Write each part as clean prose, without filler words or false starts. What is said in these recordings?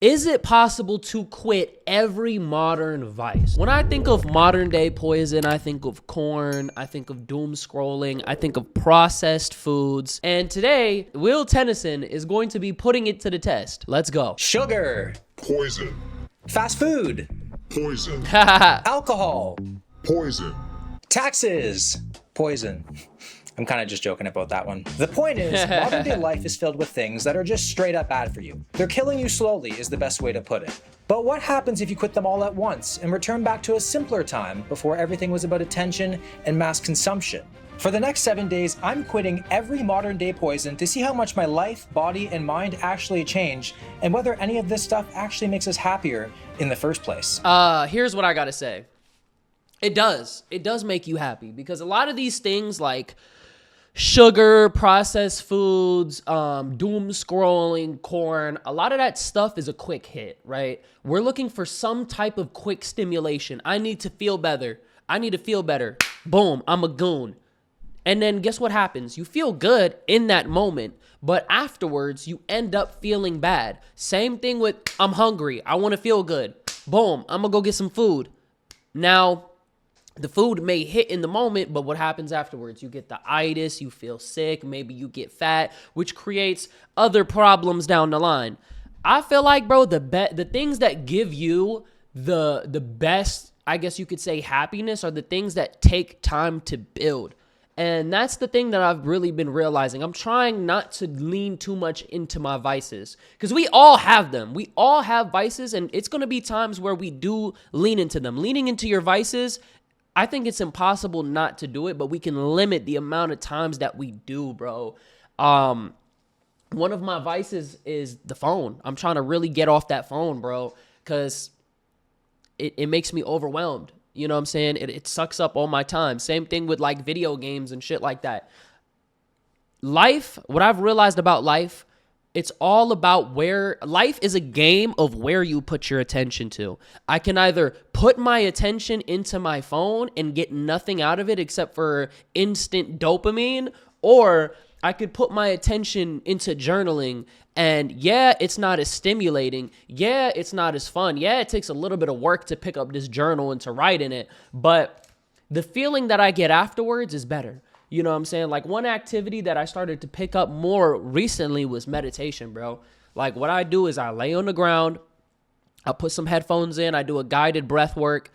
Is it possible to quit every modern vice? When I think of modern day poison, I think of corn, I think of doom scrolling, I think of processed foods. And today, Will Tennyson is going to be putting it to the test. Let's go. Sugar. Poison. Fast food. Poison. Alcohol. Poison. Taxes. Poison. I'm kind of just joking about that one. The point is, modern day life is filled with things that are just straight up bad for you. They're killing you slowly is the best way to put it. But what happens if you quit them all at once and return back to a simpler time before everything was about attention and mass consumption? For the next 7 days, I'm quitting every modern day poison to see how much my life, body, and mind actually change, and whether any of this stuff actually makes us happier in the first place. Here's what I gotta say. It does make you happy, because a lot of these things like sugar, processed foods, doom scrolling, corn, a lot of that stuff is a quick hit, right? We're looking for some type of quick stimulation. I need to feel better. Boom, I'm a goon. And then guess what happens? You feel good in that moment, but afterwards you end up feeling bad. Same thing with I'm hungry. I want to feel good. Boom, I'm going to go get some food. Now, the food may hit in the moment, but what happens afterwards? You get the itis, you feel sick, maybe you get fat, which creates other problems down the line. I feel like, bro, the things that give you the best, I guess you could say, happiness are the things that take time to build. And that's the thing that I've really been realizing. I'm trying not to lean too much into my vices, because we all have them. We all have vices, and it's going to be times where we do lean into them. Leaning into your vices, I think it's impossible not to do it, but we can limit the amount of times that we do, bro. One of my vices is the phone. I'm trying to really get off that phone, bro, because it makes me overwhelmed. You know what I'm saying? It sucks up all my time. Same thing with like video games and shit like that. Life, what I've realized about life, it's all about where life is a game of where you put your attention to. I can either put my attention into my phone and get nothing out of it except for instant dopamine, or I could put my attention into journaling, and yeah, it's not as stimulating. Yeah, it's not as fun. Yeah, it takes a little bit of work to pick up this journal and to write in it, but the feeling that I get afterwards is better. You know what I'm saying? Like, one activity that I started to pick up more recently was meditation, bro. Like, what I do is I lay on the ground, I put some headphones in, I do a guided breath work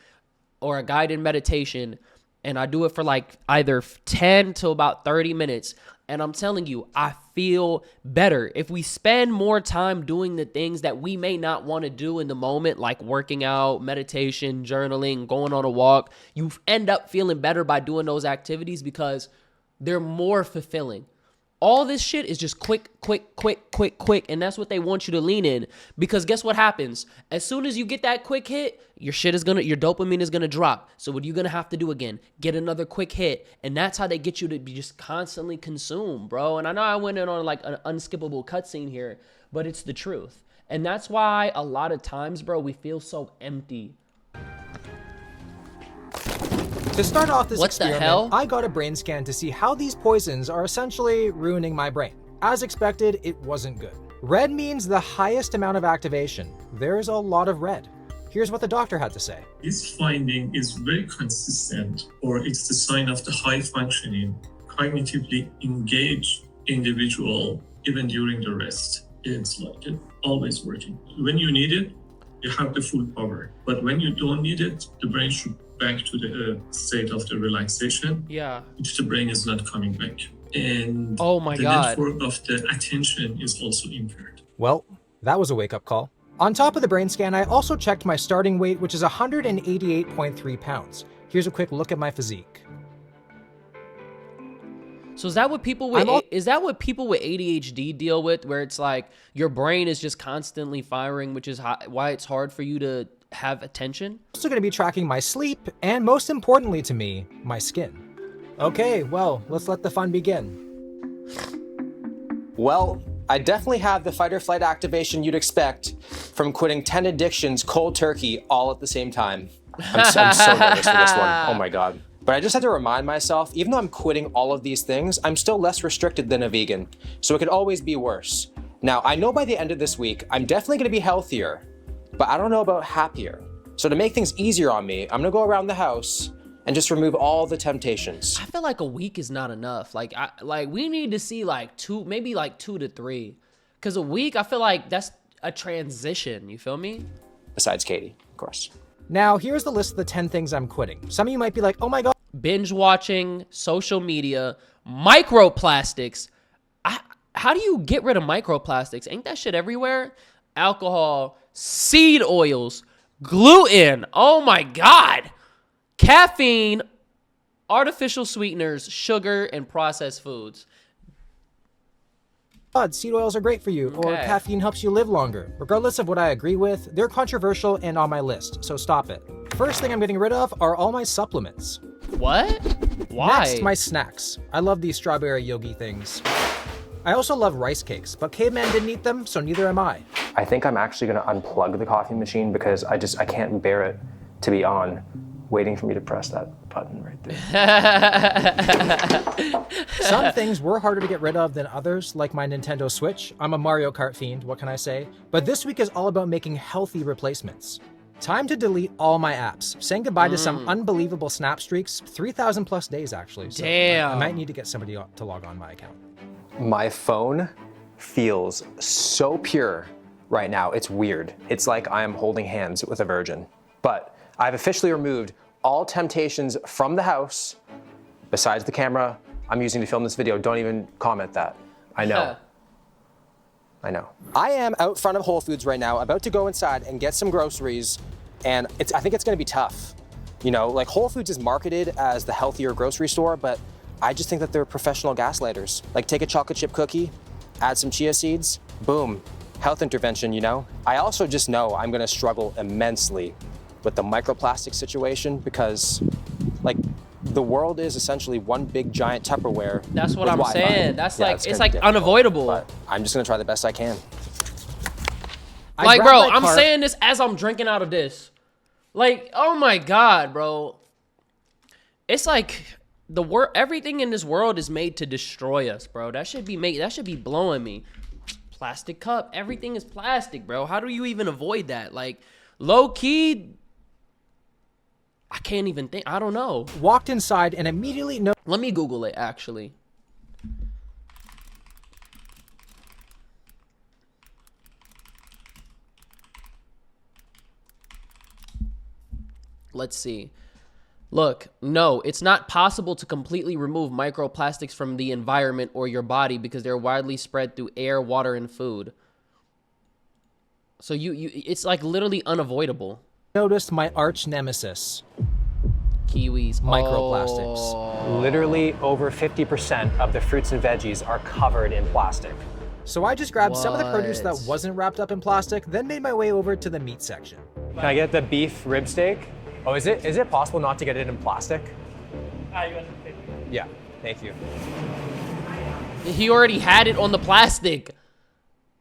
or a guided meditation, and I do it for like either 10 to about 30 minutes. And I'm telling you, I feel better. If we spend more time doing the things that we may not want to do in the moment, like working out, meditation, journaling, going on a walk, you end up feeling better by doing those activities because they're more fulfilling. All this shit is just quick. And that's what they want you to lean in, because guess what happens? As soon as you get that quick hit, your dopamine is going to drop. So what are you going to have to do again? Get another quick hit. And that's how they get you to be just constantly consumed, bro. And I know I went in on like an unskippable cutscene here, but it's the truth. And that's why a lot of times, bro, we feel so empty. To start off this experiment, hell? I got a brain scan to see how these poisons are essentially ruining my brain. As expected, it wasn't good. Red means the highest amount of activation. There's a lot of red. Here's what the doctor had to say. This finding is very consistent, or it's the sign of the high functioning, cognitively engaged individual even during the rest. It's like it always working. When you need it, you have the full power. But when you don't need it, the brain should back to the state of the relaxation, which the brain is not coming back. And the network of the attention is also impaired. Well, that was a wake-up call. On top of the brain scan, I also checked my starting weight, which is 188.3 pounds. Here's a quick look at my physique. So is that what people with ADHD deal with, where it's like your brain is just constantly firing, which is why it's hard for you to have attention? I'm also going to be tracking my sleep, and most importantly to me, my skin. Okay, well, let's let the fun begin. Well, I definitely have the fight or flight activation you'd expect from quitting 10 addictions cold turkey all at the same time. I'm so nervous for this one. Oh my God. But I just had to remind myself, even though I'm quitting all of these things, I'm still less restricted than a vegan. So it could always be worse. Now, I know by the end of this week, I'm definitely gonna be healthier, but I don't know about happier. So to make things easier on me, I'm gonna go around the house and just remove all the temptations. I feel like a week is not enough. Like we need to see like maybe like 2 to 3. Cause a week, I feel like that's a transition. You feel me? Besides Katie, of course. Now, here's the list of the 10 things I'm quitting. Some of you might be like, oh my God. Binge watching, social media, microplastics. How do you get rid of microplastics? Ain't that shit everywhere? Alcohol, seed oils, gluten. Oh my God. Caffeine, artificial sweeteners, sugar, and processed foods. Seed oils are great for you, or Okay. caffeine helps you live longer. Regardless of what I agree with, they're controversial and on my list, so stop it. First thing I'm getting rid of are all my supplements. What? Why? Next, my snacks. I love these strawberry yogi things. I also love rice cakes, but caveman didn't eat them, so neither am I. I think I'm actually gonna unplug the coffee machine because I can't bear it to be on, waiting for me to press that button right there. Some things were harder to get rid of than others, like my Nintendo Switch. I'm a Mario Kart fiend, what can I say? But this week is all about making healthy replacements. Time to delete all my apps. Saying goodbye to some unbelievable snap streaks, 3,000 plus days actually. So Damn. I might need to get somebody to log on my account. My phone feels so pure right now. It's weird. It's like I am holding hands with a virgin. But I've officially removed all temptations from the house, besides the camera I'm using to film this video. Don't even comment that. I know. I know. I am out front of Whole Foods right now, about to go inside and get some groceries, and I think it's gonna be tough. You know, like Whole Foods is marketed as the healthier grocery store, but I just think that they're professional gaslighters. Like take a chocolate chip cookie, add some chia seeds, boom, health intervention, you know? I also just know I'm gonna struggle immensely with the microplastic situation because like the world is essentially one big giant Tupperware. That's what with I'm Wi-Fi. saying. That's Yeah, like, it's it's gonna like be difficult, unavoidable. but I'm just gonna try the best I can. Like, grabbed bro, my I'm cart- saying this as I'm drinking out of this. Like, oh my God, bro. It's like everything in this world is made to destroy us, bro. That should be blowing me. Plastic cup, everything is plastic, bro. How do you even avoid that? Like, low key, I can't even think. I don't know. Walked inside and immediately noticed Let me Google it, actually. Let's see. Look, no, it's not possible to completely remove microplastics from the environment or your body because they're widely spread through air, water, and food. So it's like literally unavoidable. my arch nemesis. Kiwis. Microplastics. Oh. Literally over 50% of the fruits and veggies are covered in plastic. So I just grabbed some of the produce that What? wasn't wrapped up in plastic, then made my way over to the meat section. Can I get the beef rib steak? Oh, is it possible not to get it in plastic? Yeah, thank you. He already had it on the plastic.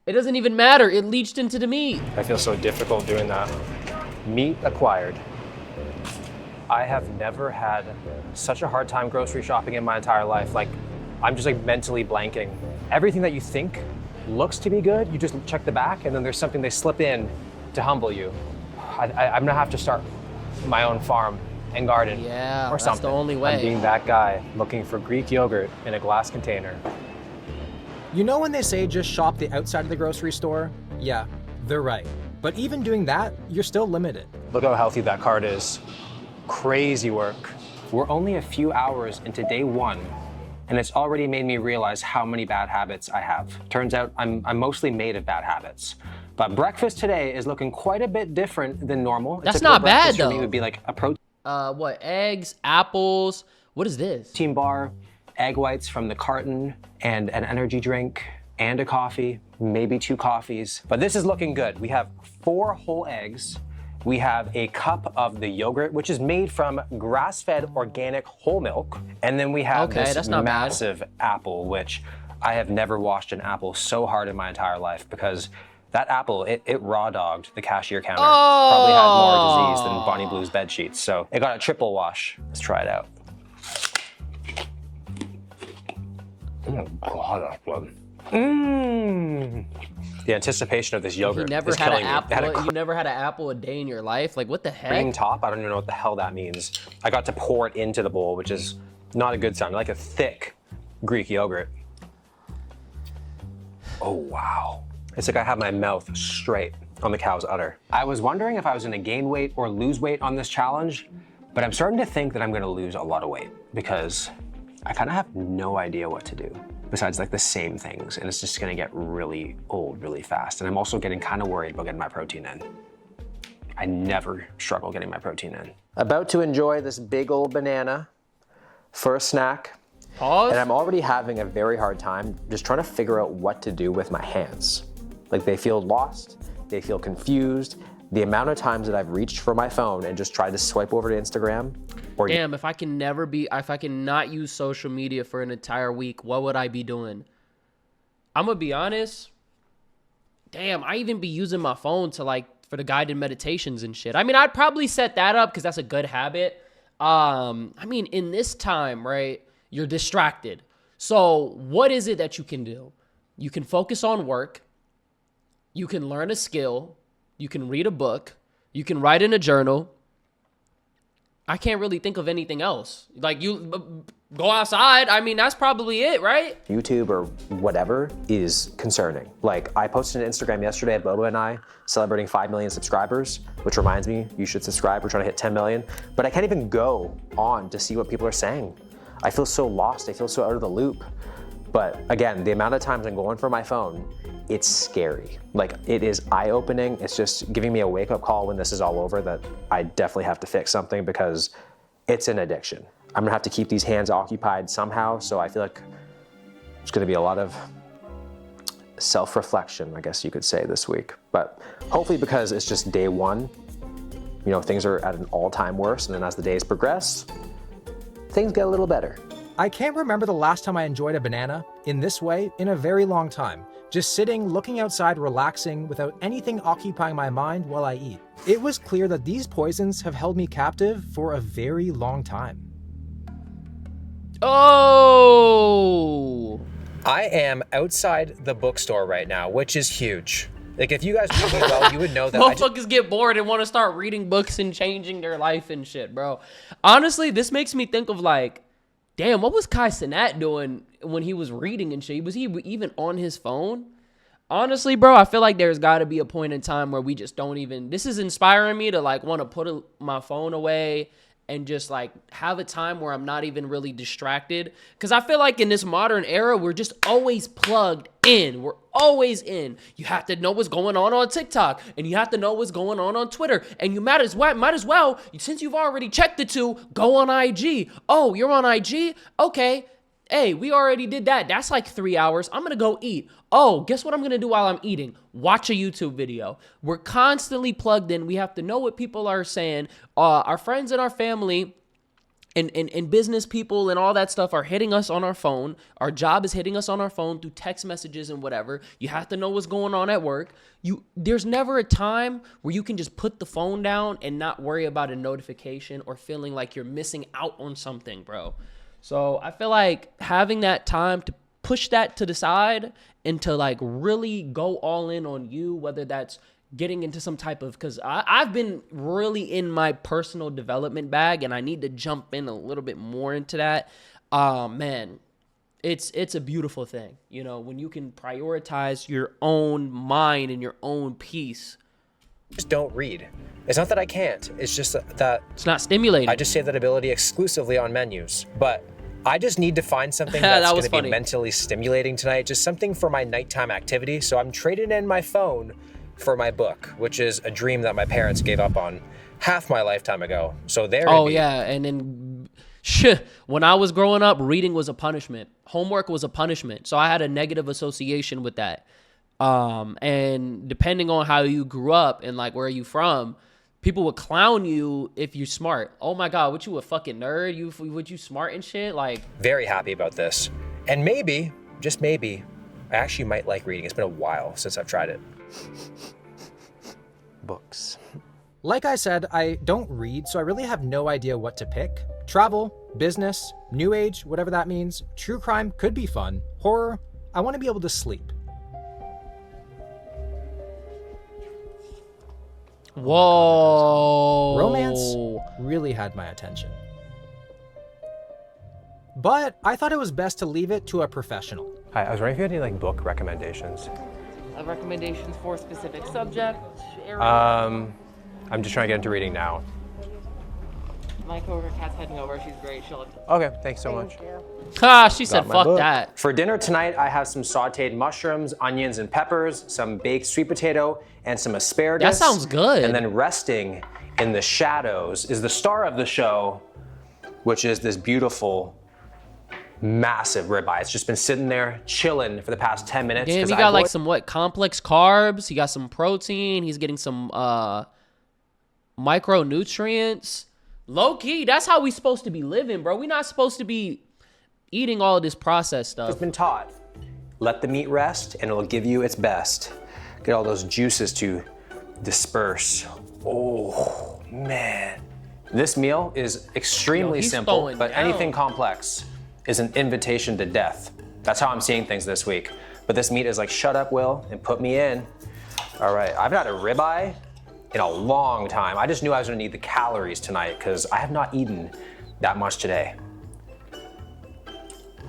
It doesn't even matter. It leached into the meat. I feel so difficult doing that. Meat acquired. I have never had such a hard time grocery shopping in my entire life. Like, I'm just like mentally blanking. Everything that you think looks to be good, you just check the back and then there's something they slip in to humble you. I'm gonna have to start my own farm and garden Yeah, or that's something. the only way. I'm being that guy looking for Greek yogurt in a glass container. You know when they say just shop the outside of the grocery store? Yeah, they're right. But even doing that, you're still limited. Look how healthy that cart is. Crazy work. We're only a few hours into day one, and it's already made me realize how many bad habits I have. Turns out I'm mostly made of bad habits. But breakfast today is looking quite a bit different than normal. That's typical not bad, breakfast for me though. would be like a protein What? Eggs, apples. What is this? bar, egg whites from the carton, and an energy drink, and a coffee, maybe 2 coffees. But this is looking good. We have 4 whole eggs. We have a cup of the yogurt, which is made from grass-fed organic whole milk. And then we have Okay, this that's not bad. massive apple, which I have never washed an apple so hard in my entire life because that apple, it raw dogged the cashier counter. Probably had more disease than Bonnie Blue's bed sheets. So it got a triple wash. Let's try it out. Oh God, that's good. Mmm. The anticipation of this yogurt You never is had killing an me. It had apple. a You never had an apple a day in your life. Like, what the cream heck? top. I don't even know what the hell that means. I got to pour it into the bowl, which is not a good sound. I like a thick Greek yogurt. Oh, wow. It's like I have my mouth straight on the cow's udder. I was wondering if I was gonna gain weight or lose weight on this challenge, but I'm starting to think that I'm gonna lose a lot of weight because I kind of have no idea what to do besides like the same things, and it's just gonna get really old really fast. And I'm also getting kind of worried about getting my protein in. I never struggle getting my protein in. About to enjoy this big old banana for a snack. Pause. And I'm already having a very hard time just trying to figure out what to do with my hands. Like they feel lost, they feel confused. The amount of times that I've reached for my phone and just tried to swipe over to Instagram or Damn, if I can not use social media for an entire week, what would I be doing? I'm gonna be honest. Damn, I even be using my phone to like for the guided meditations and shit. I mean, I'd probably set that up because that's a good habit. I mean, in this time, right, you're distracted. So what is it that you can do? You can focus on work. You can learn a skill. You can read a book. You can write in a journal. I can't really think of anything else. Like you go outside. I mean, that's probably it, right? YouTube or whatever is concerning. Like I posted an Instagram yesterday of Boba and I celebrating 5 million subscribers, which reminds me, you should subscribe. We're trying to hit 10 million, but I can't even go on to see what people are saying. I feel so lost. I feel so out of the loop. But again, the amount of times I'm going for my phone, it's scary. Like it is eye-opening. It's just giving me a wake-up call when this is all over that I definitely have to fix something because it's an addiction. I'm gonna have to keep these hands occupied somehow. So I feel like there's gonna be a lot of self-reflection, I guess you could say, this week. But hopefully because it's just day one, you know, things are at an all-time worst. And then as the days progress, things get a little better. I can't remember the last time I enjoyed a banana in this way in a very long time. Just sitting, looking outside, relaxing, without anything occupying my mind while I eat. It was clear that these poisons have held me captive for a very long time. Oh! I am outside the bookstore right now, which is huge. Like if you guys know me well, you would know that Motherfuckers get bored and want to start reading books and changing their life and shit, bro. Honestly, this makes me think of like, damn, what was Kai Cenat doing when he was reading and shit? Was he even on his phone? Honestly, bro, I feel like there's got to be a point in time where we just don't even... This is inspiring me to, like, want to put my phone away and just, like, have a time where I'm not even really distracted. Because I feel like in this modern era, we're just always plugged in. We're always in. You have to know what's going on TikTok. And you have to know what's going on Twitter. And you might as well, since you've already checked the two, go on IG. Oh, you're on IG? Okay. Hey, we already did that. That's like 3 hours. I'm going to go eat. Oh, guess what I'm going to do while I'm eating? Watch a YouTube video. We're constantly plugged in. We have to know what people are saying. Our friends and our family and business people and all that stuff are hitting us on our phone. Our job is hitting us on our phone through text messages and whatever. You have to know what's going on at work. There's never a time where you can just put the phone down and not worry about a notification or feeling like you're missing out on something, bro. So I feel like having that time to push that to the side and to like really go all in on you, whether that's getting into some type of, because I've been really in my personal development bag and I need to jump in a little bit more into that. Man, it's a beautiful thing, you know, when you can prioritize your own mind and your own peace. just don't read. It's not that I can't, it's just that It's not stimulating. I just save that ability exclusively on menus. But I just need to find something that's That going was to be funny. mentally stimulating tonight, just something for my nighttime activity. So I'm trading in my phone for my book, which is a dream that my parents gave up on half my lifetime ago. So there Oh, it is. yeah. And then when I was growing up, reading was a punishment. Homework was a punishment. So I had a negative association with that. And depending on how you grew up and like where you from, people would clown you if you're smart. Oh my God, what you a fucking nerd? Would you smart and shit? Like, Very happy about this. And maybe, just maybe, I actually might like reading. It's been a while since I've tried it. Books. Like I said, I don't read, so I really have no idea what to pick. Travel, business, new age, whatever that means. True crime could be fun. Horror, I want to be able to sleep. Whoa. Romance really had my attention. But I thought it was best to leave it to a professional. Hi, I was wondering if you had any like book recommendations. Recommendations for specific subject area. I'm just trying to get into reading now. My coworker Kat's heading over. She's great. She'll. Okay, thanks so much. Ha, she said, Got my fuck book. that. For dinner tonight, I have some sauteed mushrooms, onions, and peppers, some baked sweet potato, and some asparagus. That sounds good. And then resting in the shadows is the star of the show, which is this beautiful, massive ribeye. It's just been sitting there chilling for the past 10 minutes. Damn, 'cause he I got like bought- some complex carbs. He got some protein. He's getting some micronutrients. Low key, that's how we supposed to be living, bro. We not supposed to be eating all of this processed stuff. It's been taught. Let the meat rest and it'll give you its best. Get all those juices to disperse. Oh, man. This meal is extremely he's simple, throwing but down. anything complex is an invitation to death. That's how I'm seeing things this week. But this meat is like, shut up, Will, and put me in. All right, I've had a ribeye in a long time. I just knew I was gonna need the calories tonight because I have not eaten that much today.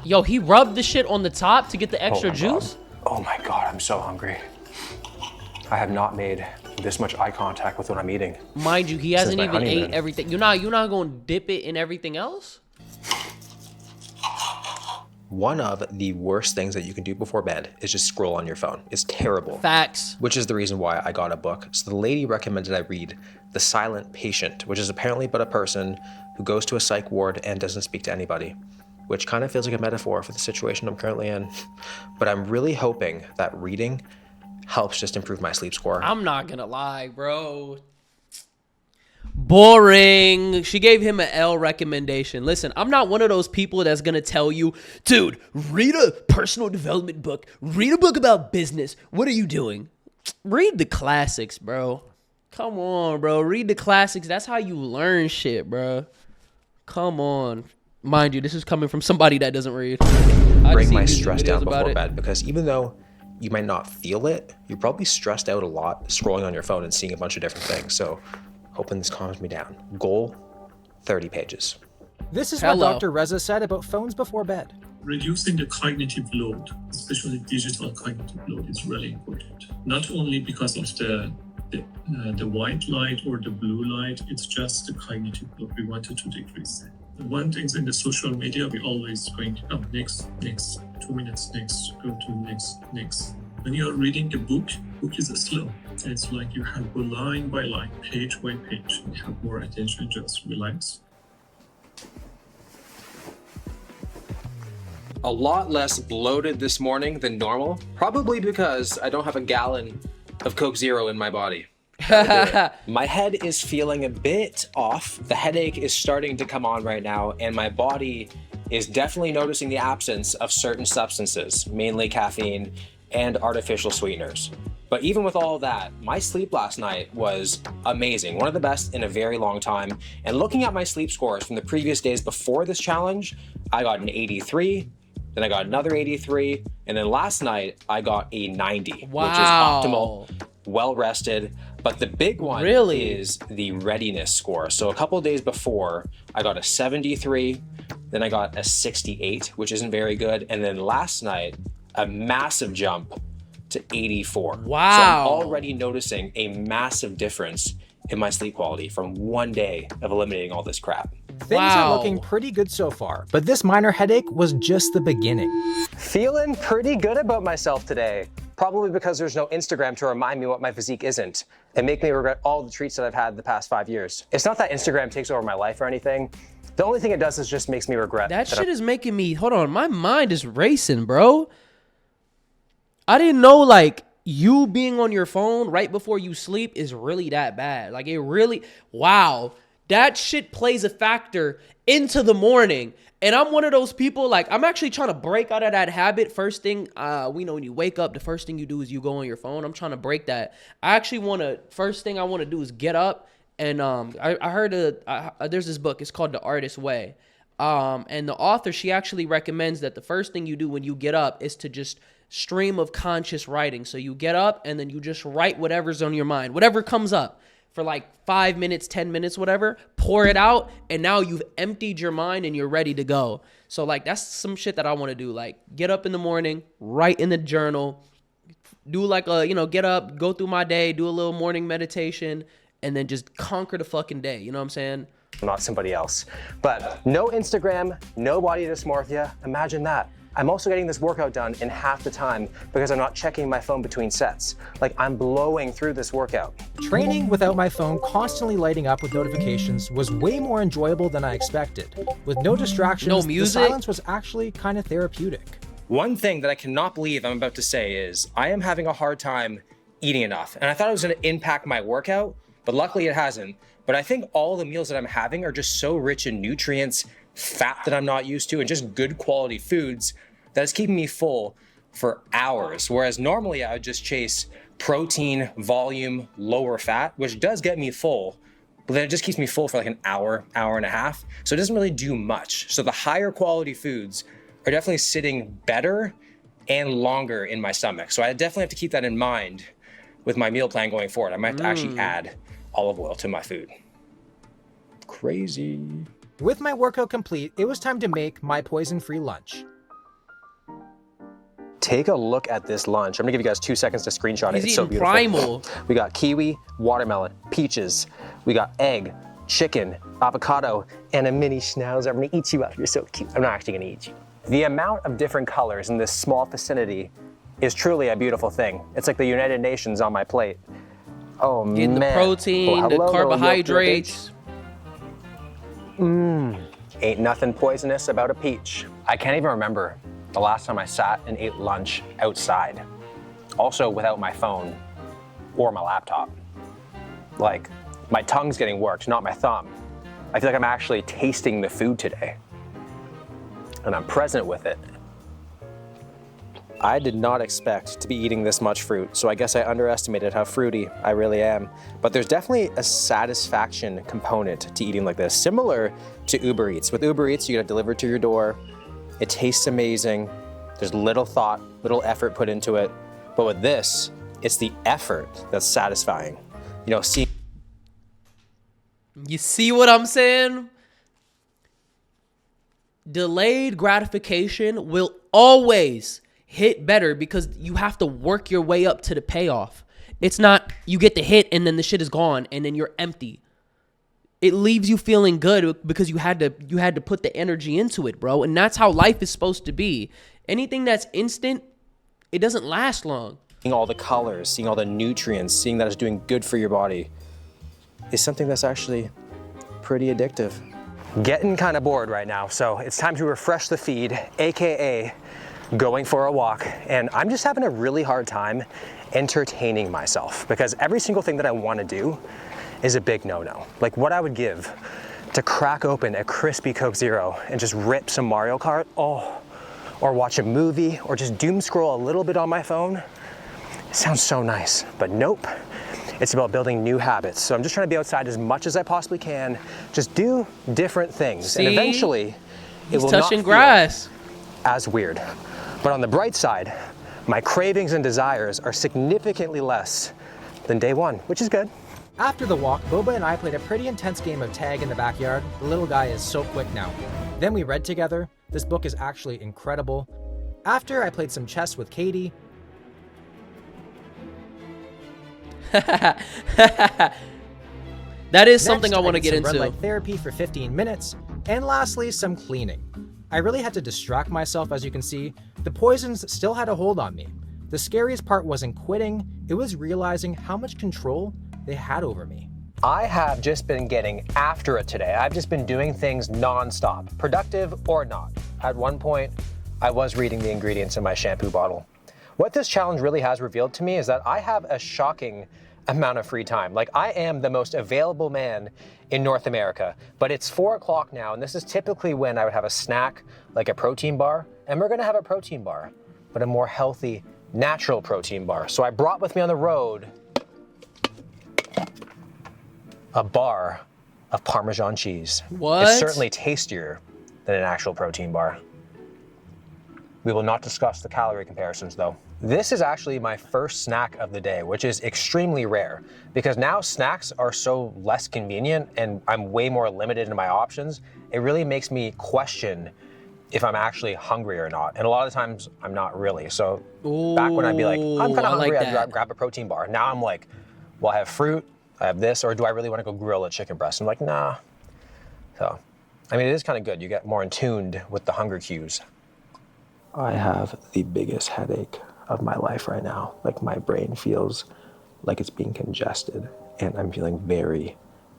Yo, he rubbed the shit on the top to get the extra my juice. God. Oh my God, I'm so hungry. I have not made this much eye contact with what I'm eating. Mind you, he hasn't my even ate honeymoon. everything. You're not gonna dip it in everything else? One of the worst things that you can do before bed is just scroll on your phone. It's terrible. Facts. Which is the reason why I got a book. So the lady recommended I read The Silent Patient, which is apparently but a person who goes to a psych ward and doesn't speak to anybody, which kind of feels like a metaphor for the situation I'm currently in. But I'm really hoping that reading helps just improve my sleep score. I'm not gonna lie, bro. Boring. She gave him an L recommendation. Listen, I'm not one of those people that's gonna tell you, dude, read a personal development book. Read a book about business. What are you doing? Read the classics, bro. Come on, bro. Read the classics. That's how you learn shit, bro. Come on. Mind you, this is coming from somebody that doesn't read. I Bring see my YouTube stress videos down about before it. bed, because even though you might not feel it, you're probably stressed out a lot scrolling on your phone and seeing a bunch of different things. So hoping this calms me down. Goal, 30 pages. This is Hello. what Dr. Reza said about phones before bed. Reducing the cognitive load, especially digital cognitive load, is really important. Not only because of the white light or the blue light, it's just the cognitive load. We wanted to decrease it. The one thing in the social media, we always going to next, 2 minutes, next, go to next. When you're reading a book is slow. It's like you have go line by line, page by page. You have more attention, just relax. A lot less bloated this morning than normal, probably because I don't have a gallon of Coke Zero in my body. My head is feeling a bit off. The headache is starting to come on right now, and my body is definitely noticing the absence of certain substances, mainly caffeine and artificial sweeteners. But even with all that, my sleep last night was amazing, one of the best in a very long time. And looking at my sleep scores from the previous days before this challenge, I got an 83, then I got another 83, and then last night I got a 90, which is Wow. optimal, well rested. But the big one Really? is the readiness score. So a couple of days before, I got a 73, then I got a 68, which isn't very good. And then last night, a massive jump to 84. Wow. So I'm already noticing a massive difference in my sleep quality from one day of eliminating all this crap. Things Wow. are looking pretty good so far, but this minor headache was just the beginning. Feeling pretty good about myself today. Probably because there's no Instagram to remind me what my physique isn't and make me regret all the treats that I've had the past 5 years. It's not that Instagram takes over my life or anything. The only thing it does is just makes me regret That that shit is making me, hold on, my mind is racing, bro. I didn't know, like, you being on your phone right before you sleep is really that bad. Like, it really, wow. That shit plays a factor into the morning. And I'm one of those people, like, I'm actually trying to break out of that habit. First thing, we know when you wake up, the first thing you do is you go on your phone. I'm trying to break that. I actually want to, first thing I want to do is get up. And I heard there's this book. It's called The Artist's Way. And the author, she actually recommends that the first thing you do when you get up is to just stream of conscious writing. So you get up and then you just write whatever's on your mind, whatever comes up. for like 5 minutes, 10 minutes, whatever, pour it out, and now you've emptied your mind and you're ready to go. So like that's some shit that I want to do. Like get up in the morning, write in the journal, do like a, get up, go through my day, do a little morning meditation, and then just conquer the fucking day. You know what I'm saying? Not somebody else. But no Instagram, no body dysmorphia. Imagine that. I'm also getting this workout done in half the time because I'm not checking my phone between sets. Like I'm blowing through this workout. Training without my phone constantly lighting up with notifications was way more enjoyable than I expected. With no distractions, No music? the silence was actually kind of therapeutic. One thing that I cannot believe I'm about to say is I am having a hard time eating enough. And I thought it was going to impact my workout, but luckily it hasn't. But I think all the meals that I'm having are just so rich in nutrients, fat that I'm not used to, and just good quality foods that it's keeping me full for hours. Whereas normally I would just chase protein, volume, lower fat, which does get me full, but then it just keeps me full for like an hour, hour and a half. So it doesn't really do much. So the higher quality foods are definitely sitting better and longer in my stomach. So I definitely have to keep that in mind with my meal plan going forward. I might have to actually add olive oil to my food. Crazy. With my workout complete, it was time to make my poison-free lunch. Take a look at this lunch. I'm gonna give you guys 2 seconds to screenshot it. He's It's so eating beautiful. primal. We got kiwi, watermelon, peaches. We got egg, chicken, avocado, and a mini schnauzer. I'm gonna eat you up. You're so cute. I'm not actually gonna eat you. The amount of different colors in this small vicinity is truly a beautiful thing. It's like the United Nations on my plate. Oh Getting man. the protein, Oh, the hello, little carbohydrates. Ain't nothing poisonous about a peach. I can't even remember the last time I sat and ate lunch outside. Also without my phone or my laptop. Like, my tongue's getting worked, not my thumb. I feel like I'm actually tasting the food today. And I'm present with it. I did not expect to be eating this much fruit, so I guess I underestimated how fruity I really am. But there's definitely a satisfaction component to eating like this, similar to Uber Eats. With Uber Eats, you get it delivered to your door. It tastes amazing. There's little thought, little effort put into it. But with this, it's the effort that's satisfying. Seeing You see what I'm saying? Delayed gratification will always hit better because you have to work your way up to the payoff. It's not you get the hit and then the shit is gone and then you're empty. It leaves you feeling good because you had to put the energy into it, bro. And that's how life is supposed to be. Anything that's instant, it doesn't last long. all the colors, seeing all the nutrients, seeing that it's doing good for your body is something that's actually pretty addictive. Getting kind of bored right now, so it's time to refresh the feed, AKA going for a walk. And I'm just having a really hard time entertaining myself because every single thing that I want to do is a big no-no. Like what I would give to crack open a crispy Coke Zero and just rip some Mario Kart, or watch a movie, or just doom scroll a little bit on my phone. It sounds so nice, but nope. It's about building new habits. So I'm just trying to be outside as much as I possibly can, just do different things. See? And eventually, it will touching not grass. feel as weird. But on the bright side, my cravings and desires are significantly less than day one, which is good. After the walk, Boba and I played a pretty intense game of tag in the backyard. The little guy is so quick now. Then we read together. This book is actually incredible. After, I played some chess with Katie. That is something I want to get Red into. light therapy for 15 minutes. And lastly, some cleaning. I really had to distract myself, as you can see. The poisons still had a hold on me. The scariest part wasn't quitting, it was realizing how much control they had over me. I have just been getting after it today. I've just been doing things nonstop, productive or not. At one point, I was reading the ingredients in my shampoo bottle. What this challenge really has revealed to me is that I have a shocking amount of free time. Like, I am the most available man in North America, but it's 4 o'clock now, and this is typically when I would have a snack, like a protein bar, and we're gonna have a protein bar, but a more healthy, natural protein bar. So I brought with me on the road a bar of Parmesan cheese. What? It's certainly tastier than an actual protein bar. We will not discuss the calorie comparisons though. This is actually my first snack of the day, which is extremely rare because now snacks are so less convenient and I'm way more limited in my options. It really makes me question if I'm actually hungry or not. And a lot of the times I'm not really. So back when I'd be like, I'm kind I of like hungry, I'd that. grab a protein bar. Now I'm like, well, I have fruit, I have this, or do I really want to go grill a chicken breast? I'm like, nah. So, I mean, it is kind of good. You get more in tuned with the hunger cues. I have the biggest headache of my life right now. Like my brain feels like it's being congested and I'm feeling very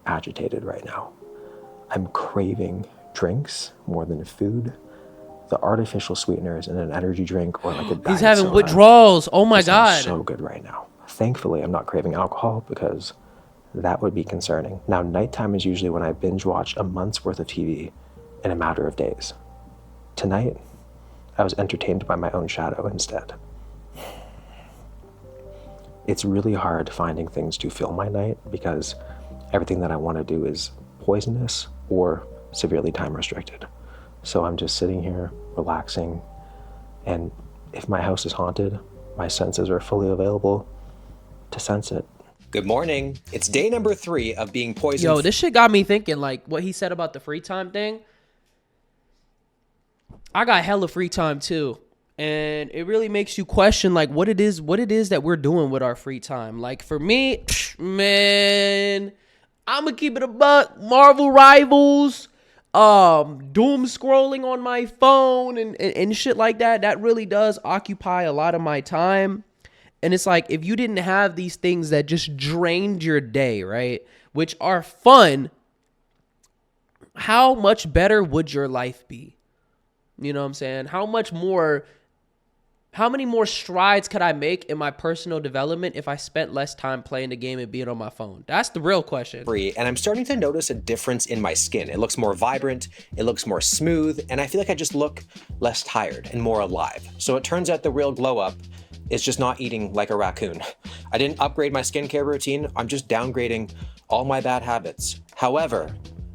agitated right now. I'm craving drinks more than food. The artificial sweeteners in an energy drink or like a diet He's having soda withdrawals. Oh my just sounds God. so good right now. Thankfully, I'm not craving alcohol because that would be concerning. Now, nighttime is usually when I binge watch a month's worth of TV in a matter of days. Tonight, I was entertained by my own shadow instead. It's really hard finding things to fill my night because everything that I want to do is poisonous or severely time restricted. So I'm just sitting here relaxing, and if my house is haunted, my senses are fully available to sense it. Good morning. It's day number 3 of being poisoned. Yo, this shit got me thinking, like, what he said about the free time thing. I got hella free time too. And it really makes you question, like, what it is that we're doing with our free time. Like, for me, man, I'm gonna keep it a buck. Marvel Rivals, doom scrolling on my phone and shit like that. That really does occupy a lot of my time. And it's like, if you didn't have these things that just drained your day, right, which are fun, how much better would your life be? You know what I'm saying? How many more strides could I make in my personal development if I spent less time playing the game and being on my phone? That's the real question. And I'm starting to notice a difference in my skin. It looks more vibrant, it looks more smooth, and I feel like I just look less tired and more alive. So it turns out the real glow up is just not eating like a raccoon. I didn't upgrade my skincare routine, I'm just downgrading all my bad habits. However,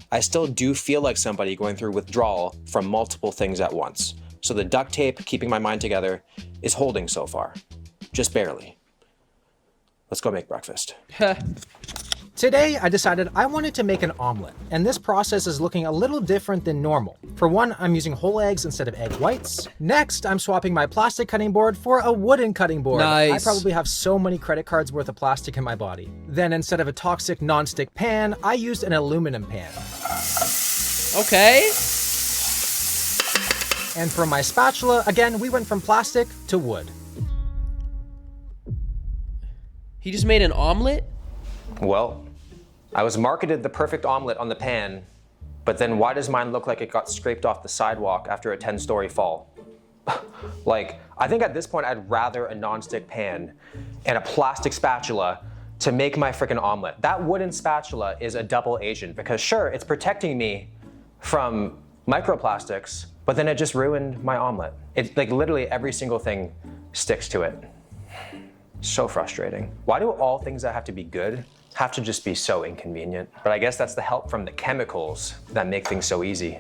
I still do feel like somebody going through withdrawal from multiple things at once. So the duct tape keeping my mind together is holding so far, just barely. Let's go make breakfast. Today, I decided I wanted to make an omelet, and this process is looking a little different than normal. For one, I'm using whole eggs instead of egg whites. Next, I'm swapping my plastic cutting board for a wooden cutting board. Nice. I probably have so many credit cards worth of plastic in my body. Then instead of a toxic non-stick pan, I used an aluminum pan. Okay. And for my spatula, again, we went from plastic to wood. He just made an omelet? Well, I was marketed the perfect omelet on the pan, but then why does mine look like it got scraped off the sidewalk after a 10-story fall? Like, I think at this point I'd rather a non-stick pan and a plastic spatula to make my freaking omelet. That wooden spatula is a double agent because sure, it's protecting me from microplastics, but then it just ruined my omelet. It's like literally every single thing sticks to it. So frustrating. Why do all things that have to be good have to just be so inconvenient? But I guess that's the help from the chemicals that make things so easy.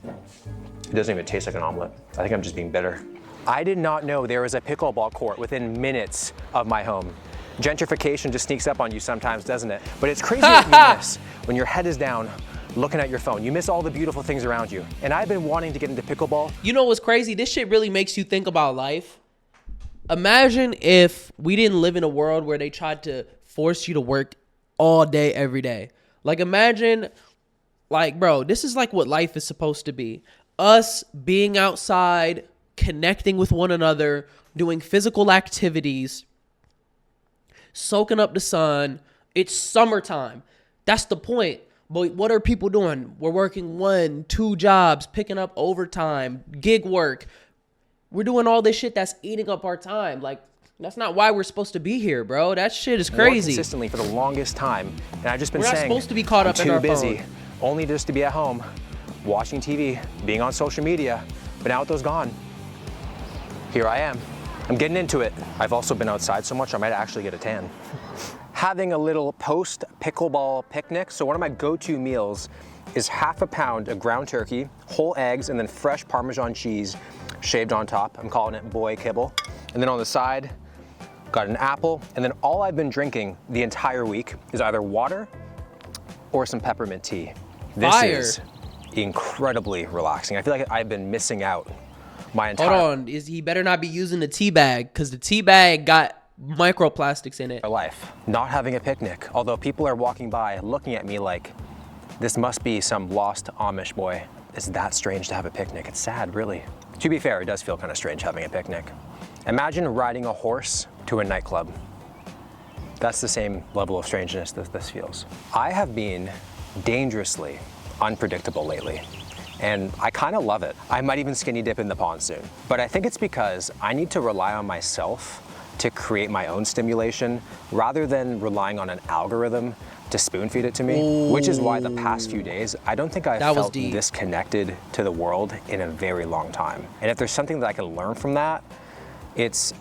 It doesn't even taste like an omelet. I think I'm just being bitter. I did not know there was a pickleball court within minutes of my home. Gentrification just sneaks up on you sometimes, doesn't it? But it's crazy what you miss when your head is down looking at your phone. You miss all the beautiful things around you. And I've been wanting to get into pickleball. You know what's crazy? This shit really makes you think about life. Imagine if we didn't live in a world where they tried to force you to work all day, every day. Like, imagine, like, bro, this is like what life is supposed to be. Us being outside, connecting with one another, doing physical activities, soaking up the sun. It's summertime. That's the point. But what are people doing? We're working 1, 2 jobs, picking up overtime, gig work. We're doing all this shit that's eating up our time. Like, that's not why we're supposed to be here, bro. That shit is More crazy. consistently for the longest time. And I've just been We're not saying, supposed to be caught up I'm in our too busy, phone. only just to be at home, watching TV, being on social media. But now with those gone, here I am. I'm getting into it. I've also been outside so much I might actually get a tan. having a little post pickleball picnic. So one of my go-to meals is half a pound of ground turkey, whole eggs, and then fresh Parmesan cheese shaved on top. I'm calling it boy kibble. And then on the side, got an apple. And then all I've been drinking the entire week is either water or some peppermint tea. This Fire. is incredibly relaxing. I feel like I've been missing out my entire Hold on, he better not be using the tea bag, because the tea bag got microplastics in it. life. Not having a picnic, although people are walking by looking at me like, this must be some lost Amish boy. It's that strange to have a picnic. It's sad, really. To be fair, it does feel kind of strange having a picnic. Imagine riding a horse to a nightclub. That's the same level of strangeness that this feels. I have been dangerously unpredictable lately, and I kind of love it. I might even skinny dip in the pond soon, but I think it's because I need to rely on myself to create my own stimulation rather than relying on an algorithm to spoon feed it to me, which is why the past few days, I don't think I've felt this connected to the world in a very long time. And if there's something that I can learn from that,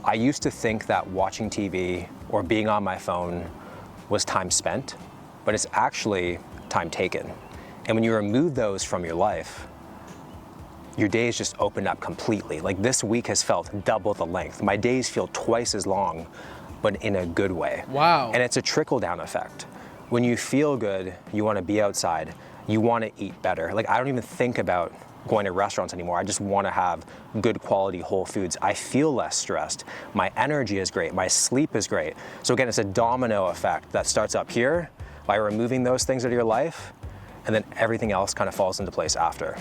I used to think that watching TV or being on my phone was time spent, but it's actually time taken. And when you remove those from your life, your days just open up completely. Like this week has felt double the length. My days feel twice as long, but in a good way. Wow. And it's a trickle-down effect. When you feel good, you want to be outside, you want to eat better. Like I don't even think about going to restaurants anymore. I just want to have good quality whole foods. I feel less stressed. My energy is great. My sleep is great. So again, it's a domino effect that starts up here by removing those things out of your life, and then everything else kind of falls into place after.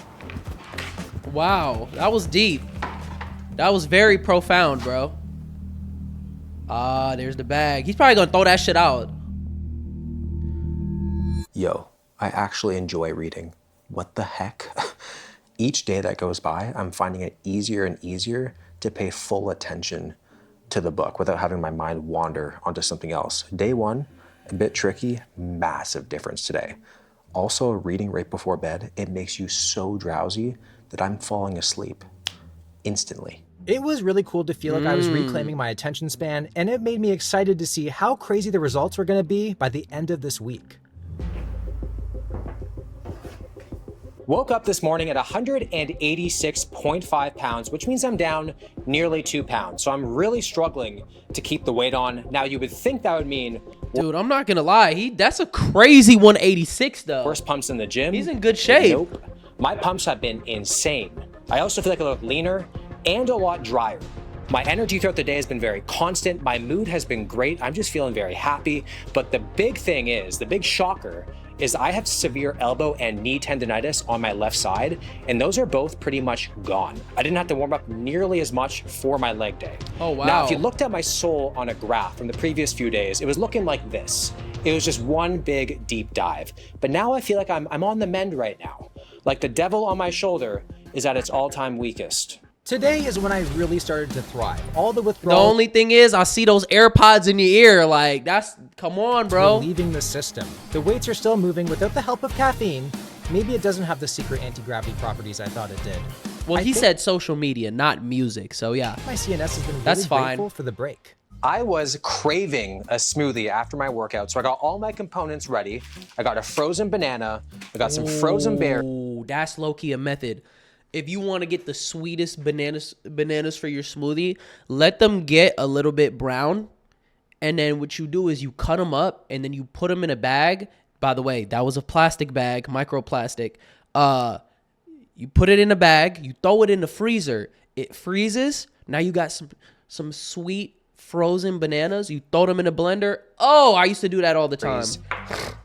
Wow, that was deep. That was very profound, bro. There's the bag. He's probably gonna throw that shit out. Yo, I actually enjoy reading. What the heck? Each day that goes by, I'm finding it easier and easier to pay full attention to the book without having my mind wander onto something else. Day one, a bit tricky, massive difference today. Also, reading right before bed, it makes you so drowsy that I'm falling asleep instantly. It was really cool to feel like I was reclaiming my attention span, and it made me excited to see how crazy the results were going to be by the end of this week. Woke up this morning at 186.5 pounds, which means I'm down nearly 2 pounds. So I'm really struggling to keep the weight on. Now you would think that would mean Dude, I'm not gonna lie. That's a crazy 186 though. worse pumps in the gym. He's in good shape. Nope. My pumps have been insane. I also feel like I look leaner and a lot drier. My energy throughout the day has been very constant. My mood has been great. I'm just feeling very happy. But the big thing is, the big shocker is I have severe elbow and knee tendonitis on my left side, and those are both pretty much gone. I didn't have to warm up nearly as much for my leg day. Oh, wow. Now, if you looked at my sole on a graph from the previous few days, it was looking like this. It was just one big deep dive. But now I feel like I'm on the mend right now. Like the devil on my shoulder is at its all-time weakest. Today is when I really started to thrive. All the The withdrawal only thing is, I see those AirPods in your ear. Like, come on, bro. leaving the system. The weights are still moving without the help of caffeine. Maybe it doesn't have the secret anti-gravity properties I thought it did. Well, I he think said social media, not music. So yeah. my CNS has been really That's fine. grateful for the break. I was craving a smoothie after my workout, so I got all my components ready. I got a frozen banana, I got some frozen berries. Ooh, that's low-key a method. If you want to get the sweetest bananas for your smoothie, let them get a little bit brown. And then what you do is you cut them up and then you put them in a bag. By the way, that was a plastic bag, microplastic. You put it in a bag, you throw it in the freezer. It freezes. Now you got some sweet frozen bananas. You throw them in a blender. Oh, I used to do that all the time.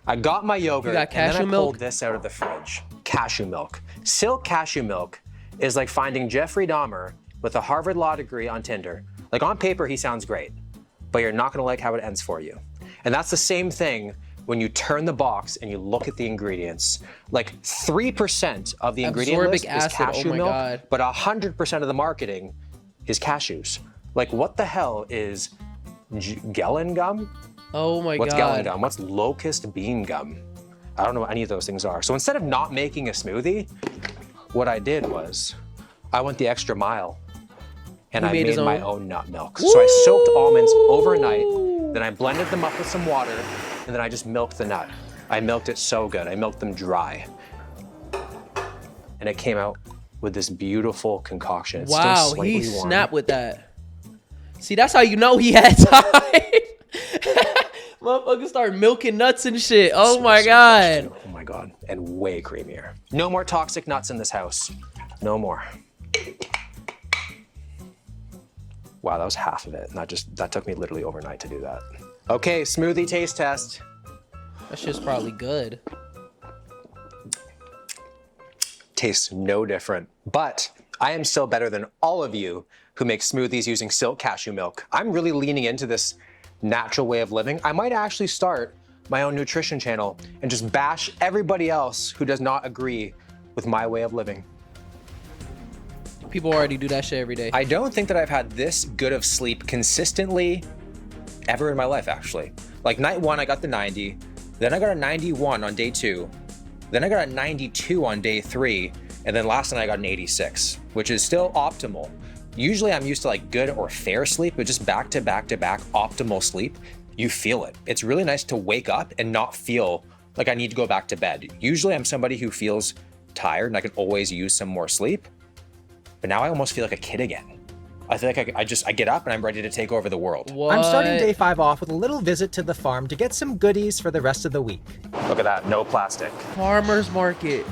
I got my yogurt, You got and then cashew I milk? pulled this out of the fridge. Cashew milk. Silk cashew milk is like finding Jeffrey Dahmer with a Harvard Law degree on Tinder. Like on paper, he sounds great, but you're not gonna like how it ends for you. And that's the same thing when you turn the box and you look at the ingredients. Like 3% of the ingredient Absorbic list acid, is cashew oh my milk, God. but 100% of the marketing is cashews. Like what the hell is Gelen gum? Oh my What's God. Gelen gum? What's locust bean gum? I don't know what any of those things are. So instead of not making a smoothie, what I did was I went the extra mile and He I made his made my own? own nut milk. So I soaked almonds overnight, Then I blended them up with some water, and then I just milked the nut. I milked it so good. I milked them dry. And it came out with this beautiful concoction. It's Wow, still he slightly warm. snapped with that. See, that's how you know he had time. Motherfuckers start milking nuts and shit. Oh my God. Oh my God, and way creamier. No more toxic nuts in this house. No more. Wow, that was half of it. That took me literally overnight to do that. Okay, smoothie taste test. That shit's probably good. Tastes no different, but I am still better than all of you who make smoothies using silk cashew milk. I'm really leaning into this natural way of living. I might actually start my own nutrition channel and just bash everybody else who does not agree with my way of living. People already do that shit every day. I don't think that I've had this good of sleep consistently ever in my life, actually. Like night one, I got the 90, then I got a 91 on day 2, then I got a 92 on day 3, and then last night I got an 86, which is still optimal. Usually I'm used to like good or fair sleep, but just back to back to back optimal sleep, you feel it. It's really nice to wake up and not feel like I need to go back to bed. Usually I'm somebody who feels tired and I can always use some more sleep, but now I almost feel like a kid again. I feel like I get up and I'm ready to take over the world. What? I'm starting day 5 off with a little visit to the farm to get some goodies for the rest of the week. Look at that, no plastic. Farmer's market.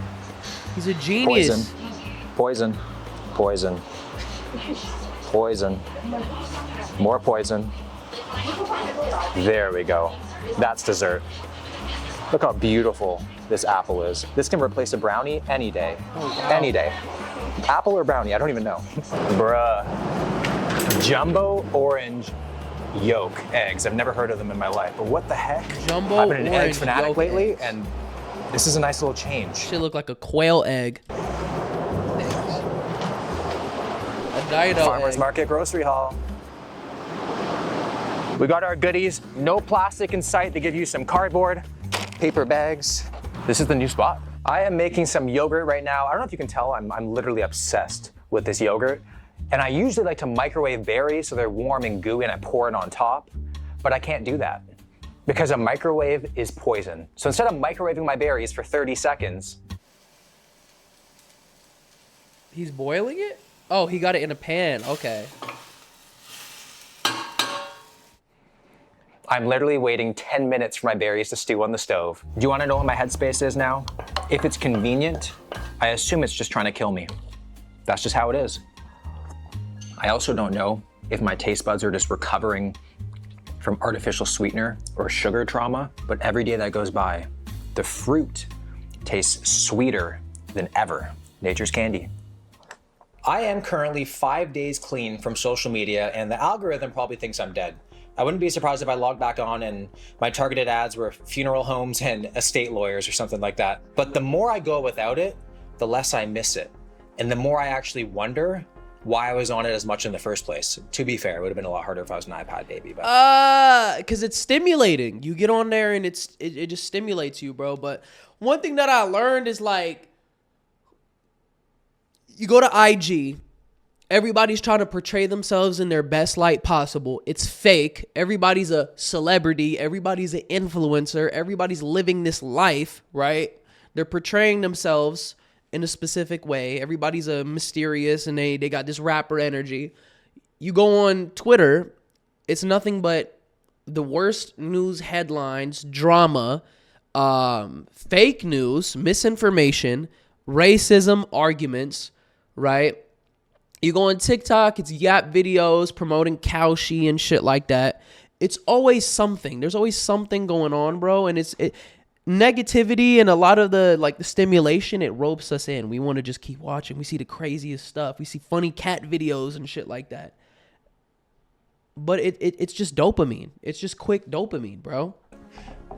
He's a genius. Poison, poison, poison, more poison. There we go. That's dessert. Look how beautiful this apple is. This can replace a brownie any day. Any day. Apple or brownie, I don't even know. Bruh. Jumbo orange yolk eggs. I've never heard of them in my life, but what the heck? Jumbo I've been an egg orange fanatic yolk lately, eggs. and this is a nice little change. Shit look like a quail egg. A dino Farmer's egg. Market grocery haul. We got our goodies. No plastic in sight. They give you some cardboard, paper bags. This is the new spot. I am making some yogurt right now. I don't know if you can tell, I'm literally obsessed with this yogurt. And I usually like to microwave berries so they're warm and gooey and I pour it on top, but I can't do that because a microwave is poison. So instead of microwaving my berries for 30 seconds, He's boiling it? Oh, he got it in a pan. Okay. I'm literally waiting 10 minutes for my berries to stew on the stove. Do you want to know what my headspace is now? If it's convenient, I assume it's just trying to kill me. That's just how it is. I also don't know if my taste buds are just recovering from artificial sweetener or sugar trauma, but every day that goes by, the fruit tastes sweeter than ever. Nature's candy. I am currently 5 days clean from social media, and the algorithm probably thinks I'm dead. I wouldn't be surprised if I logged back on and my targeted ads were funeral homes and estate lawyers or something like that. But the more I go without it, the less I miss it. And the more I actually wonder why I was on it as much in the first place. To be fair, it would have been a lot harder if I was an iPad baby. But Cause it's stimulating. You get on there and it just stimulates you, bro. But one thing that I learned is like, you go to IG, everybody's trying to portray themselves in their best light possible. It's fake. Everybody's a celebrity. Everybody's an influencer. Everybody's living this life, right? They're portraying themselves in a specific way. Everybody's a mysterious and they got this rapper energy. You go on Twitter, it's nothing but the worst news headlines, drama, fake news, misinformation, racism, arguments, right? You go on TikTok, it's yap videos promoting Cowshy and shit like that. It's always something. There's always something going on, bro. And negativity and a lot of the stimulation, it ropes us in. We want to just keep watching. We see the craziest stuff. We see funny cat videos and shit like that. But it's just dopamine. It's just quick dopamine, bro.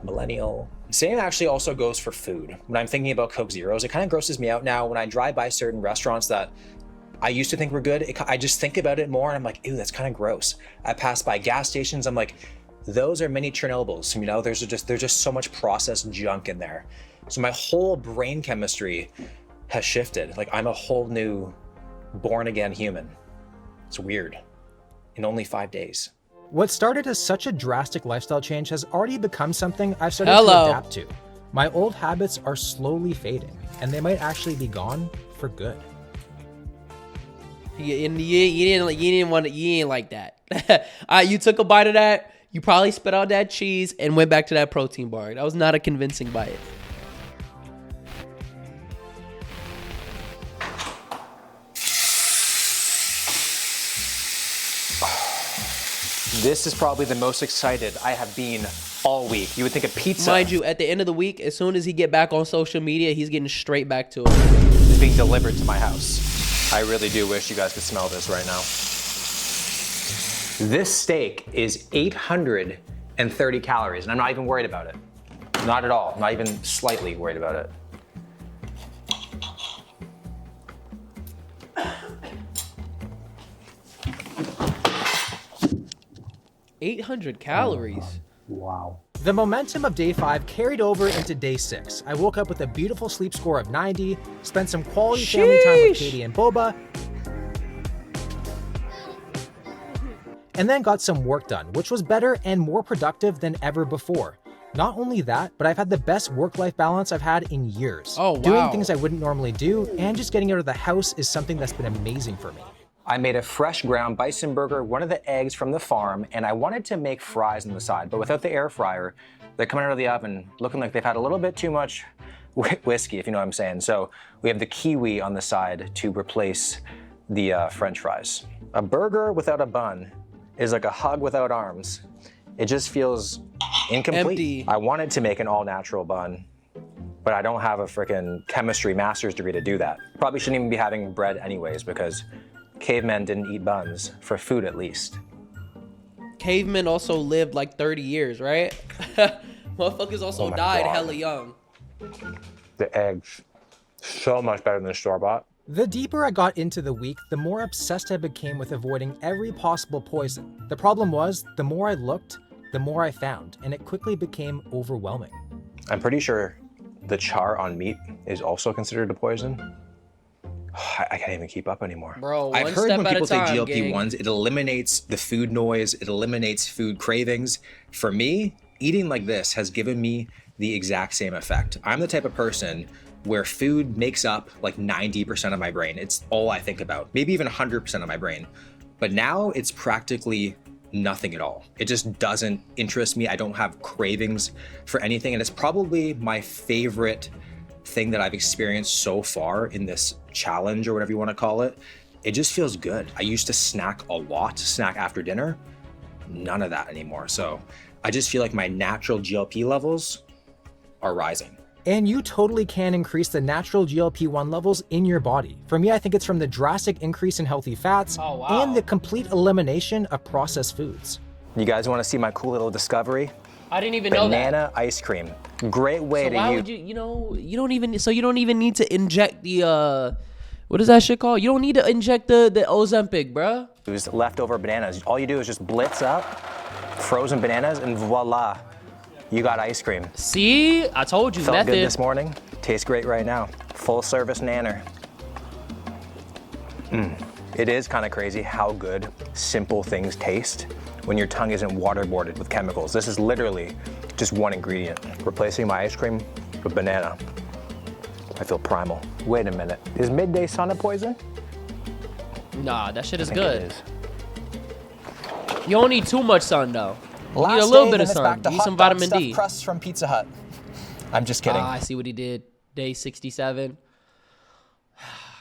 millennial. Same actually also goes for food. When I'm thinking about Coke Zeros, it kind of grosses me out now when I drive by certain restaurants that I used to think were good. I just think about it more and I'm like, ew, that's kind of gross. I pass by gas stations, I'm like, those are mini Chernobyls. You know, there's just so much processed junk in there. So my whole brain chemistry has shifted. Like I'm a whole new born again human. It's weird. In only 5 days. What started as such a drastic lifestyle change has already become something I've started to adapt to. My old habits are slowly fading, and they might actually be gone for good. You didn't like that. You took a bite of that. You probably spit out that cheese and went back to that protein bar. That was not a convincing bite. This is probably the most excited I have been all week. You would think a pizza Mind you, at the end of the week, as soon as he get back on social media, he's getting straight back to it. is being delivered to my house. I really do wish you guys could smell this right now. This steak is 830 calories, and I'm not even worried about it. Not at all. Not even slightly worried about it. 800 calories. Wow. The momentum of day 5 carried over into day 6. I woke up with a beautiful sleep score of 90, spent some quality family time with Katie and Boba, and then got some work done, which was better and more productive than ever before. Not only that, but I've had the best work-life balance I've had in years. Oh, wow. Doing things I wouldn't normally do, and just getting out of the house is something that's been amazing for me. I made a fresh ground bison burger, one of the eggs from the farm, and I wanted to make fries on the side, but without the air fryer, they're coming out of the oven looking like they've had a little bit too much whiskey, if you know what I'm saying. So we have the kiwi on the side to replace the French fries. A burger without a bun is like a hug without arms. It just feels incomplete. Empty. I wanted to make an all-natural bun, but I don't have a freaking chemistry master's degree to do that. Probably shouldn't even be having bread anyways, because cavemen didn't eat buns, for food at least. Cavemen also lived like 30 years, right? Motherfuckers also Oh my died God. hella young. The eggs, so much better than store-bought. The deeper I got into the week, the more obsessed I became with avoiding every possible poison. The problem was, the more I looked, the more I found, and it quickly became overwhelming. I'm pretty sure the char on meat is also considered a poison. I can't even keep up anymore. Bro, I've one heard step when at a people take time, GLP-1s, it eliminates the food noise, it eliminates food cravings. For me, eating like this has given me the exact same effect. I'm the type of person where food makes up like 90% of my brain. It's all I think about, maybe even 100% of my brain. But now it's practically nothing at all. It just doesn't interest me. I don't have cravings for anything. And it's probably my favorite thing that I've experienced so far in this challenge, or whatever you want to call it. It just feels good. I used to snack a lot, snack after dinner. None of that anymore. So I just feel like my natural GLP levels are rising. And you totally can increase the natural GLP-1 levels in your body. For me, I think it's from the drastic increase in healthy fats and the complete elimination of processed foods. You guys want to see my cool little discovery? I didn't even know that. Banana ice cream. Great way So to why use. would you don't even need to inject the what is that shit called? You don't need to inject the Ozempic, bruh. Use leftover bananas. All you do is just blitz up frozen bananas, and voila, you got ice cream. See, I told you, Felt method. good this morning. Tastes great right now. Full service nanner. It is kind of crazy how good simple things taste when your tongue isn't waterboarded with chemicals. This is literally just one ingredient. Replacing my ice cream with banana. I feel primal. Wait a minute. Is midday sun a poison? Nah, that shit is I think good. it is. You don't need too much sun though. You need Last a little day, bit then of it's sun. back to Need hot some dog vitamin stuffed D. crusts from Pizza Hut. I'm just kidding. I see what he did. Day 67.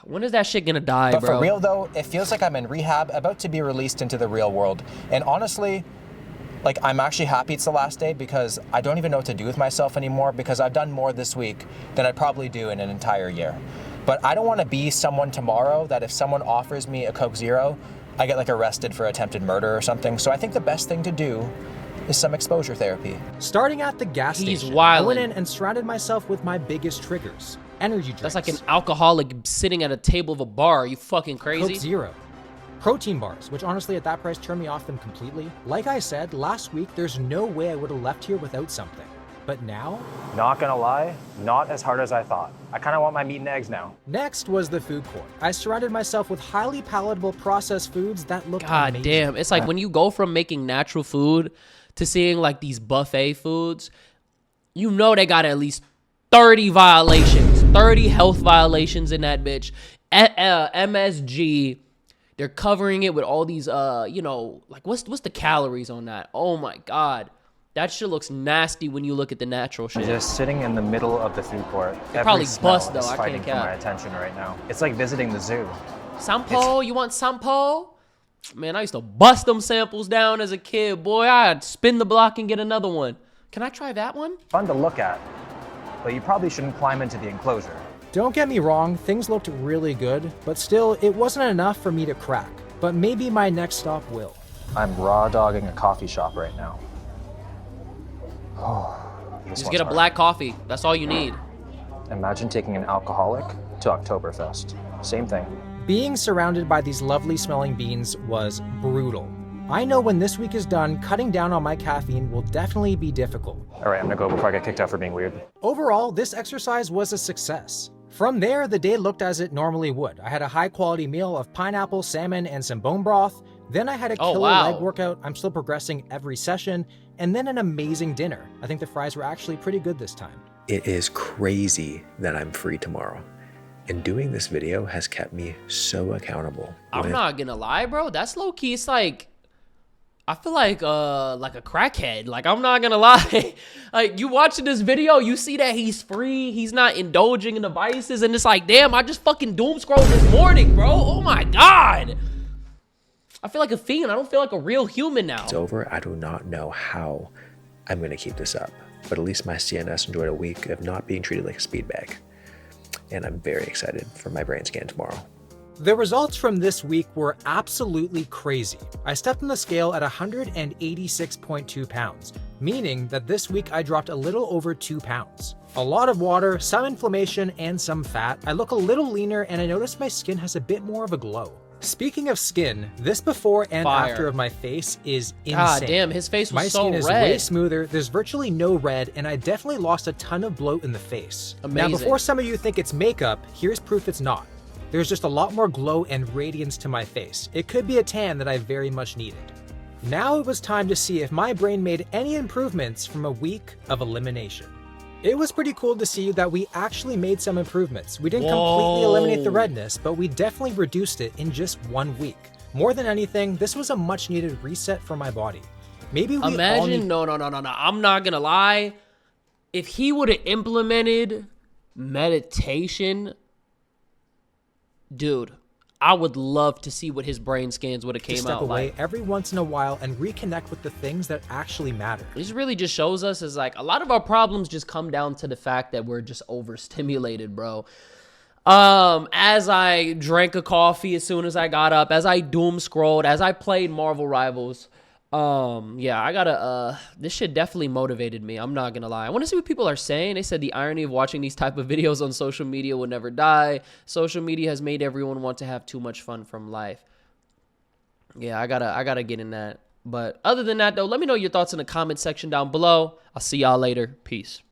When is that shit gonna die, But bro? for real though, it feels like I'm in rehab, about to be released into the real world. And honestly, like, I'm actually happy it's the last day, because I don't even know what to do with myself anymore, because I've done more this week than I'd probably do in an entire year. But I don't want to be someone tomorrow that if someone offers me a Coke Zero, I get like arrested for attempted murder or something. So I think the best thing to do is some exposure therapy. Starting at the gas He's station, wildin'. I went in and surrounded myself with my biggest triggers. Energy drinks. That's like an alcoholic sitting at a table of a bar. Are you fucking crazy? Coke Zero. Protein bars, which honestly at that price turned me off them completely. Like I said, last week there's no way I would have left here without something. But now? Not gonna lie, not as hard as I thought. I kind of want my meat and eggs now. Next was the food court. I surrounded myself with highly palatable processed foods that looked God amazing. damn. It's like when you go from making natural food to seeing like these buffet foods, you know they got at least 30 violations, 30 health violations in that bitch. MSG, they're covering it with all these, you know, like what's the calories on that? Oh my God. That shit looks nasty when you look at the natural shit. Just sitting in the middle of the food court. They probably bust though, I fighting can't for my cap. attention right now. It's like visiting the zoo. Sampo, you want Sampo? Man, I used to bust them samples down as a kid, boy. I'd spin the block and get another one. Can I try that one? Fun to look at, but you probably shouldn't climb into the enclosure. Don't get me wrong, things looked really good, but still, it wasn't enough for me to crack. But maybe my next stop will. I'm raw dogging a coffee shop right now. Just get a black coffee. That's all you need. Imagine taking an alcoholic to Oktoberfest. Same thing. Being surrounded by these lovely smelling beans was brutal. I know when this week is done, cutting down on my caffeine will definitely be difficult. All right, I'm gonna go before I get kicked out for being weird. Overall, this exercise was a success. From there, the day looked as it normally would. I had a high quality meal of pineapple, salmon, and some bone broth. Then I had a killer leg workout. I'm still progressing every session. And then an amazing dinner. I think the fries were actually pretty good this time. It is crazy that I'm free tomorrow. And doing this video has kept me so accountable. I'm not gonna lie, bro. That's low key. It's like, I feel like a crackhead. Like, I'm not gonna lie. Like, you watching this video, you see that he's free. He's not indulging in the vices. And it's like, damn, I just fucking doom scrolled this morning, bro. Oh my God. I feel like a fiend. I don't feel like a real human now. It's over. I do not know how I'm going to keep this up. But at least my CNS enjoyed a week of not being treated like a speed bag. And I'm very excited for my brain scan tomorrow. The results from this week were absolutely crazy. I stepped on the scale at 186.2 pounds, meaning that this week I dropped a little over 2 pounds. A lot of water, some inflammation, and some fat. I look a little leaner and I noticed my skin has a bit more of a glow. Speaking of skin, this before and after of my face is insane. God damn, his face was my so skin is red. way smoother, there's virtually no red, and I definitely lost a ton of bloat in the face. Amazing. Now before some of you think it's makeup, here's proof it's not. There's just a lot more glow and radiance to my face. It could be a tan that I very much needed. Now it was time to see if my brain made any improvements from a week of elimination. It was pretty cool to see that we actually made some improvements. We didn't completely eliminate the redness, but we definitely reduced it in just 1 week. More than anything, this was a much needed reset for my body. Maybe we Imagine, no. I'm not gonna lie. If he would have implemented meditation, dude, I would love to see what his brain scans would have came step out away like. every once in a while and reconnect with the things that actually matter. This really just shows us is like a lot of our problems just come down to the fact that we're just overstimulated, bro. As I drank a coffee as soon as I got up, as I doom scrolled, as I played Marvel Rivals, yeah, I gotta, this shit definitely motivated me. I'm not gonna lie. I want to see what people are saying. They said the irony of watching these type of videos on social media will never die. Social media has made everyone want to have too much fun from life. Yeah, I gotta get in that. But other than that though, let me know your thoughts in the comment section down below. I'll see y'all later. Peace.